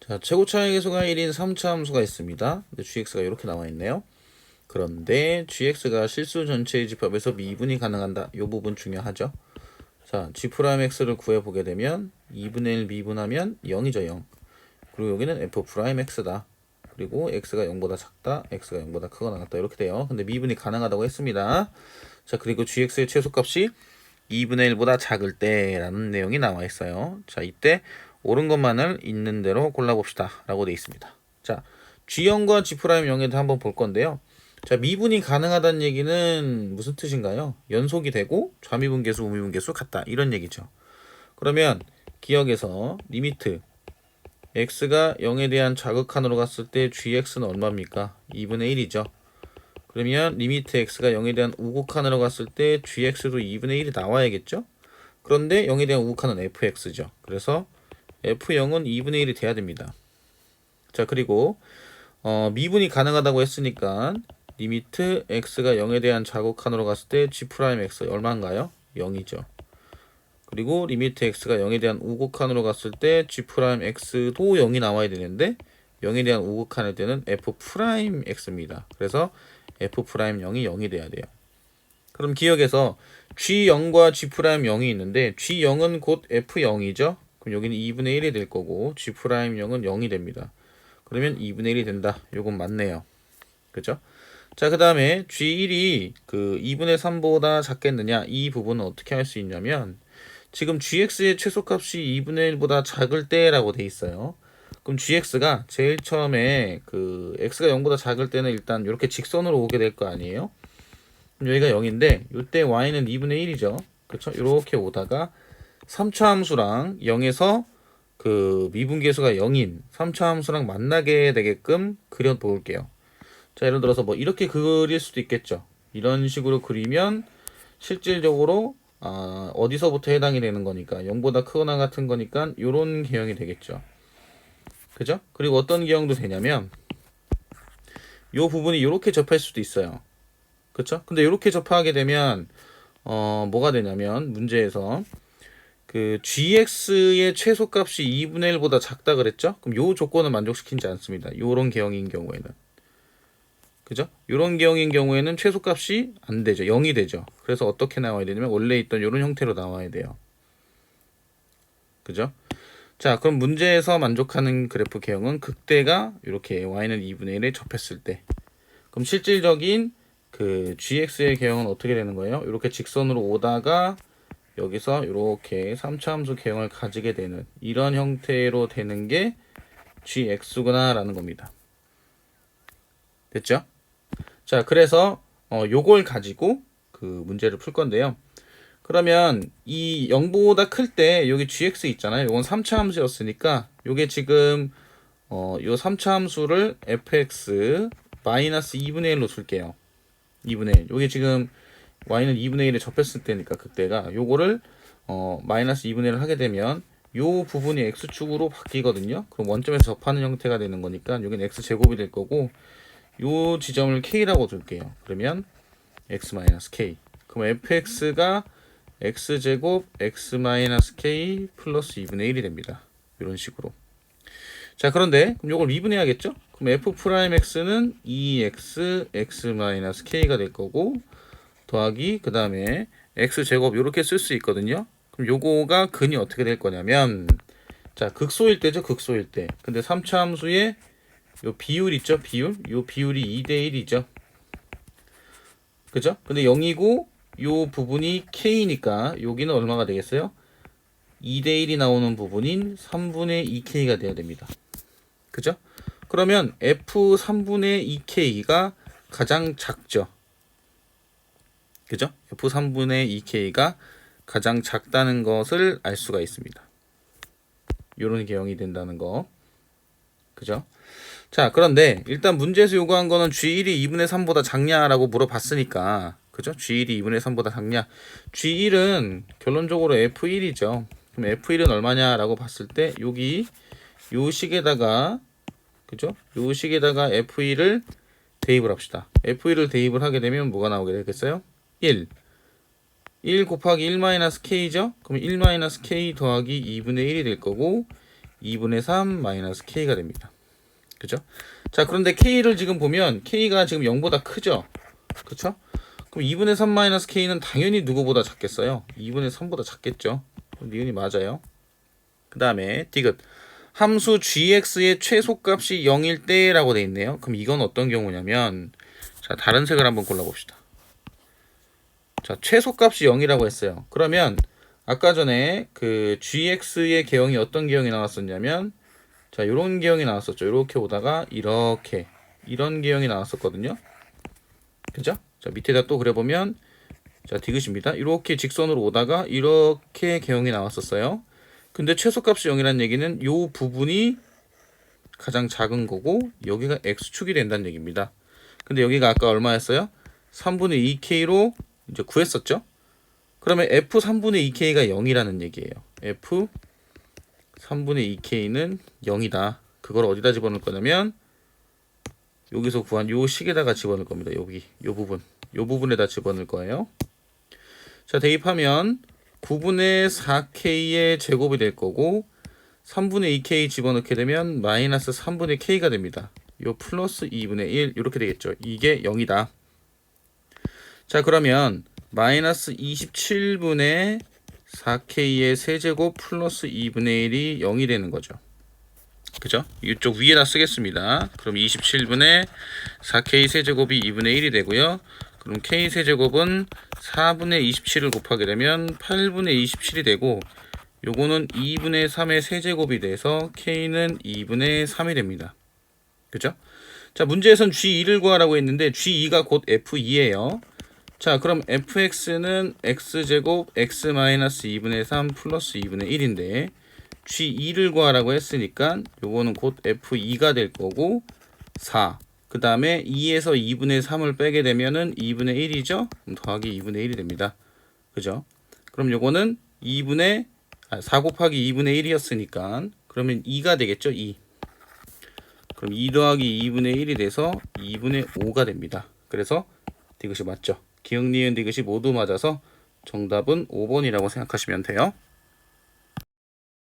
자, 최고 차항계수가 1인 3차 함수가 있습니다. 근데 gx가 이렇게 나와 있네요. 그런데 gx가 실수 전체의 집합에서 미분이 가능한다. 이 부분 중요하죠. 자, g'x를 구해보게 되면 2분의 1 미분하면 0이죠, 0. 그리고 여기는 f'x다. 그리고 x가 0보다 작다, x가 0보다 크거나 같다. 이렇게 돼요. 근데 미분이 가능하다고 했습니다. 자, 그리고 gx의 최소값이 2분의 1보다 작을 때라는 내용이 나와 있어요. 자, 이때 옳은 것만을 있는 대로 골라봅시다 라고 되어 있습니다. 자, G0과 G'0에도 한번 볼 건데요. 자, 미분이 가능하다는 얘기는 무슨 뜻인가요? 연속이 되고 좌미분계수, 우미분계수 같다 이런 얘기죠. 그러면 기억에서 리미트 x가 0에 대한 자극한으로 갔을 때 gx는 얼마입니까? 2분의 1이죠. 그러면 리미트 x가 0에 대한 우극한으로 갔을 때 gx도 2분의 1이 나와야겠죠? 그런데 0에 대한 우극한은 fx죠. 그래서 f0은 2분의 1이 돼야 됩니다. 자, 그리고 미분이 가능하다고 했으니까 리미트 x가 0에 대한 자극한으로 갔을 때 g'x 얼마인가요? 0이죠. 그리고 리미트 x가 0에 대한 우극한으로 갔을 때 g'x도 0이 나와야 되는데 0에 대한 우극한일 때는 f'x입니다. 그래서 f'0이 0이 돼야 돼요. 그럼 기억에서 g0과 g'0이 있는데 g0은 곧 f0이죠. 그럼 여기는 2분의 1이 될 거고 G'0은 0이 됩니다. 그러면 2분의 1이 된다. 요건 맞네요. 그죠? 자, 그 다음에 G1이 그 2분의 3보다 작겠느냐 이 부분은 어떻게 할 수 있냐면 지금 GX의 최소값이 2분의 1보다 작을 때라고 돼 있어요. 그럼 GX가 제일 처음에 그 X가 0보다 작을 때는 일단 이렇게 직선으로 오게 될 거 아니에요? 그럼 여기가 0인데 이때 Y는 2분의 1이죠. 그렇죠? 이렇게 오다가 3차 함수랑 0에서 그 미분계수가 0인 3차 함수랑 만나게 되게끔 그려 볼게요. 자, 예를 들어서 뭐 이렇게 그릴 수도 있겠죠. 이런 식으로 그리면 실질적으로 어디서부터 해당이 되는 거니까 0보다 크거나 같은 거니까 이런 개형이 되겠죠. 그죠? 그리고 어떤 개형도 되냐면 이 부분이 이렇게 접할 수도 있어요. 그렇죠? 근데 이렇게 접하게 되면 뭐가 되냐면 문제에서 그 gx의 최소값이 2분의 1보다 작다 그랬죠? 그럼 요 조건을 만족시키지 않습니다. 요런 개형인 경우에는. 그죠? 요런 개형인 경우에는 최소값이 안 되죠. 0이 되죠. 그래서 어떻게 나와야 되냐면 원래 있던 요런 형태로 나와야 돼요. 그죠? 자, 그럼 문제에서 만족하는 그래프 개형은 극대가 이렇게 y는 2분의 1에 접했을 때. 그럼 실질적인 그 gx의 개형은 어떻게 되는 거예요? 이렇게 직선으로 오다가 여기서 이렇게 3차 함수 개형을 가지게 되는 이런 형태로 되는 게 gx구나 라는 겁니다. 됐죠? 자, 그래서 요걸 가지고 그 문제를 풀 건데요. 그러면 이 0보다 클 때 여기 gx 있잖아요. 요건 3차 함수였으니까 요게 지금 요 3차 함수를 fx 마이너스 2분의 1로 줄게요. 2분의 1. 요게 지금 y는 2분의 1에 접했을 때니까 그때가 요거를 마이너스 2분의 1을 하게 되면 요 부분이 x축으로 바뀌거든요. 그럼 원점에서 접하는 형태가 되는 거니까 여기는 x제곱이 될 거고 요 지점을 k라고 둘게요. 그러면 x-k. 그럼 fx가 x제곱 x-k 플러스 2분의 1이 됩니다. 이런 식으로. 자, 그런데 그럼 요걸 미분해야겠죠? 그럼 f'x는 2x x-k가 될 거고 더하기 그 다음에 x제곱 이렇게 쓸 수 있거든요. 그럼 요거가 근이 어떻게 될 거냐면 자, 극소일 때죠. 극소일 때. 근데 3차 함수의 요 비율 있죠. 비율. 요 비율이 2대 1이죠. 그죠? 근데 0이고 요 부분이 k니까 여기는 얼마가 되겠어요? 2대 1이 나오는 부분인 3분의 2k가 돼야 됩니다. 그죠? 그러면 f 3분의 2k가 가장 작죠. 그죠? f3분의 2k가 가장 작다는 것을 알 수가 있습니다. 이런 개형이 된다는 거. 그죠? 자, 그런데 일단 문제에서 요구한 거는 G1이 2분의 3보다 작냐라고 물어봤으니까 그죠? G1이 2분의 3보다 작냐? G1은 결론적으로 F1이죠. 그럼 F1은 얼마냐라고 봤을 때 여기 요 식에다가 그죠? 요 식에다가 F1을 대입을 합시다. F1을 대입을 하게 되면 뭐가 나오게 되겠어요? 1 곱하기 1-k죠? 그럼 1-k 더하기 2분의 1이 될 거고 2분의 3 마이너스 k가 됩니다. 그죠? 자, 그런데 k를 지금 보면 k가 지금 0보다 크죠? 그쵸? 그럼 2분의 3 마이너스 k는 당연히 누구보다 작겠어요? 2분의 3보다 작겠죠? 니은이 맞아요. 그 다음에 디귿 함수 gx의 최소값이 0일 때라고 돼 있네요. 그럼 이건 어떤 경우냐면, 자, 다른 색을 한번 골라봅시다. 자, 최소값이 0이라고 했어요. 그러면 아까 전에 그 gx의 개형이 어떤 개형이 나왔었냐면, 자, 요런 개형이 나왔었죠. 이렇게 오다가 이렇게 이런 개형이 나왔었거든요. 그죠? 자, 밑에다 또 그려보면, 자, 디귿입니다. 이렇게 직선으로 오다가 이렇게 개형이 나왔었어요. 근데 최소값이 0이라는 얘기는 요 부분이 가장 작은 거고 여기가 x축이 된다는 얘기입니다. 근데 여기가 아까 얼마였어요? 3분의 2k로 이제 구했었죠? 그러면 f 3분의 2k가 0이라는 얘기예요. f 3분의 2k는 0이다. 그걸 어디다 집어넣을 거냐면 여기서 구한 요 식에다가 집어넣을 겁니다. 여기 요 부분에다 집어넣을 거예요. 자, 대입하면 9분의 4k의 제곱이 될 거고 3분의 2k 집어넣게 되면 마이너스 3분의 k가 됩니다. 요 플러스 2분의 1 이렇게 되겠죠. 이게 0이다. 자, 그러면 마이너스 27분의 4k의 세제곱 플러스 2분의 1이 0이 되는 거죠. 그죠? 이쪽 위에다 쓰겠습니다. 그럼 27분의 4k 세제곱이 2분의 1이 되고요. 그럼 k 세제곱은 4분의 27을 곱하게 되면 8분의 27이 되고 요거는 2분의 3의 세제곱이 돼서 k는 2분의 3이 됩니다. 그죠? 자, 문제에선 g2를 구하라고 했는데 g2가 곧 f2예요. 자, 그럼 fx는 x제곱 x-2분의 3 플러스 2분의 1인데 g2를 구하라고 했으니까 요거는 곧 f2가 될 거고 4. 그 다음에 2에서 2분의 3을 빼게 되면은 2분의 1이죠? 그럼 더하기 2분의 1이 됩니다. 그죠? 그럼 요거는 4 곱하기 2분의 1이었으니까 그러면 2가 되겠죠? 2. 그럼 2 더하기 2분의 1이 돼서 2분의 5가 됩니다. 그래서 디귿이 맞죠? 기역, 니은, 디귿이 모두 맞아서 정답은 5번이라고 생각하시면 돼요.